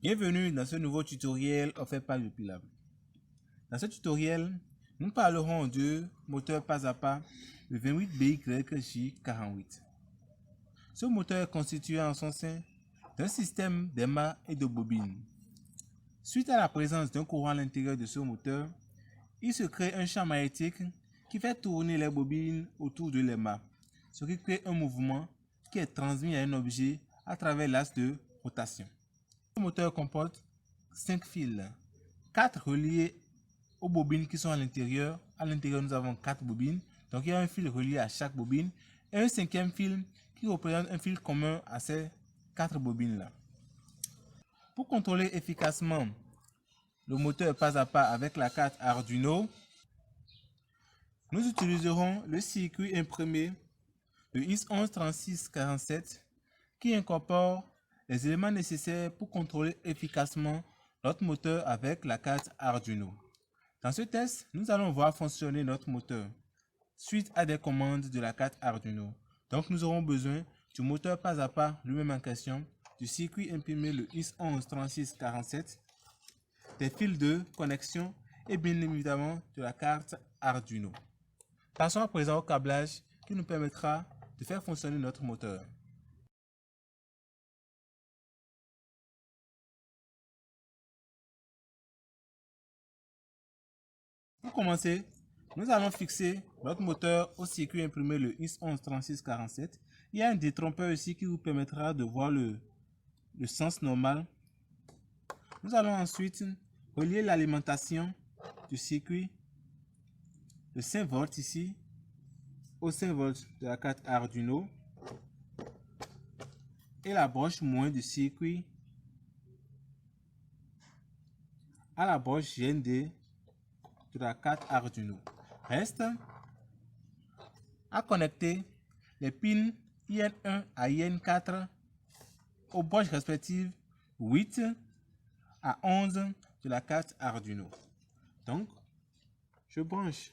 Bienvenue dans ce nouveau tutoriel offert par Upilab. Dans ce tutoriel, nous parlerons du moteur pas à pas, le 28BYJ48. Ce moteur est constitué en son sein d'un système d'aimants et de bobines. Suite à la présence d'un courant à l'intérieur de ce moteur, il se crée un champ magnétique qui fait tourner les bobines autour de l'aimant, ce qui crée un mouvement qui est transmis à un objet à travers l'axe de rotation. Le moteur comporte 5 fils, 4 reliés aux bobines qui sont à l'intérieur. À l'intérieur, nous avons 4 bobines. Donc, il y a un fil relié à chaque bobine et un cinquième fil qui représente un fil commun à ces 4 bobines-là. Pour contrôler efficacement le moteur pas à pas avec la carte Arduino, nous utiliserons le circuit imprimé de IS113647 qui incorpore les éléments nécessaires pour contrôler efficacement notre moteur avec la carte Arduino. Dans ce test, nous allons voir fonctionner notre moteur suite à des commandes de la carte Arduino. Donc, nous aurons besoin du moteur pas à pas lui-même en question, du circuit imprimé le IS113647, des fils de connexion et bien évidemment de la carte Arduino. Passons à présent au câblage qui nous permettra de faire fonctionner notre moteur. Pour commencer, nous allons fixer notre moteur au circuit imprimé le IS113647. Il y a un détrompeur ici qui vous permettra de voir le sens normal. Nous allons ensuite relier l'alimentation du circuit de 5 volts ici au 5 volts de la carte Arduino et la broche moins du circuit à la broche GND de la carte Arduino. Reste à connecter les pins IN1 à IN4 aux broches respectives 8 à 11 de la carte Arduino. Donc, je branche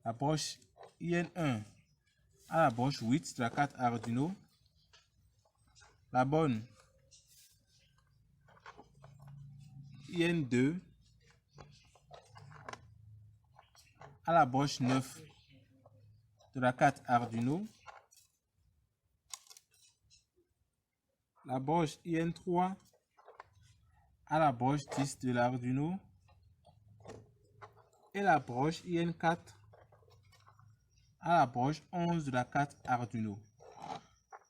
la broche IN1 à la broche 8 de la carte Arduino, la bonne IN2 à la broche 9 de la carte Arduino, la broche IN3 à la broche 10 de l'Arduino et la broche IN4 à la broche 11 de la carte Arduino.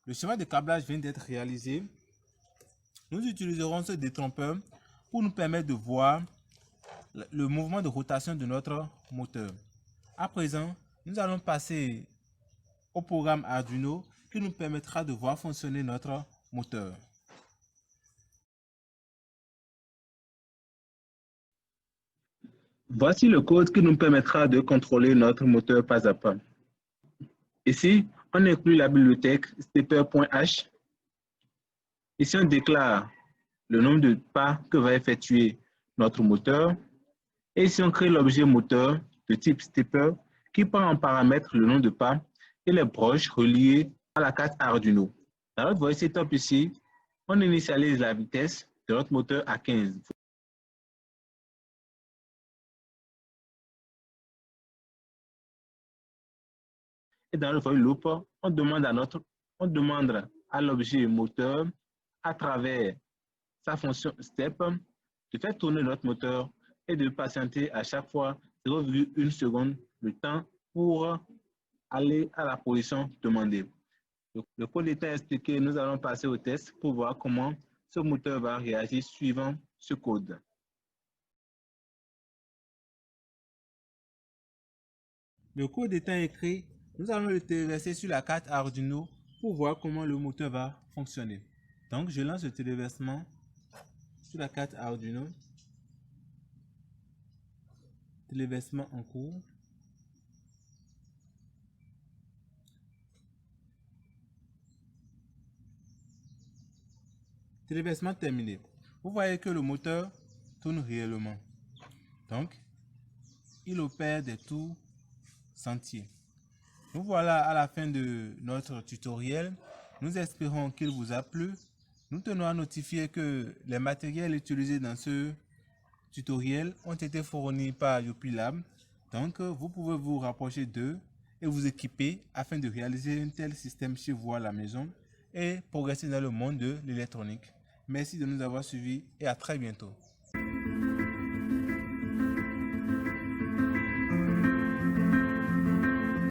Le schéma de câblage vient d'être réalisé. Nous utiliserons ce détrompeur pour nous permettre de voir le mouvement de rotation de notre moteur. À présent, nous allons passer au programme Arduino qui nous permettra de voir fonctionner notre moteur. Voici le code qui nous permettra de contrôler notre moteur pas à pas. Ici, on inclut la bibliothèque stepper.h. Ici, on déclare le nombre de pas que va effectuer notre moteur. Et ici, on crée l'objet moteur de type stepper qui prend en paramètre le nombre de pas et les broches reliées à la carte Arduino. Dans notre voice setup ici, on initialise la vitesse de notre moteur à 15. Et dans le voice loop, on demande à l'objet moteur à travers sa fonction step de faire tourner notre moteur et de patienter à chaque fois 0,1 seconde le temps pour aller à la position demandée. Le code étant expliqué, nous allons passer au test pour voir comment ce moteur va réagir suivant ce code. Le code étant écrit, nous allons le téléverser sur la carte Arduino pour voir comment le moteur va fonctionner. Donc, je lance le téléversement sur la carte Arduino. Téléversement en cours. Téléversement terminé. Vous voyez que le moteur tourne réellement. Donc, il opère des tours sentiers. Nous voilà à la fin de notre tutoriel. Nous espérons qu'il vous a plu. Nous tenons à notifier que les matériels utilisés dans ce tutoriel ont été fournis par UPilab, donc vous pouvez vous rapprocher d'eux et vous équiper afin de réaliser un tel système chez vous à la maison et progresser dans le monde de l'électronique. Merci de nous avoir suivis et à très bientôt.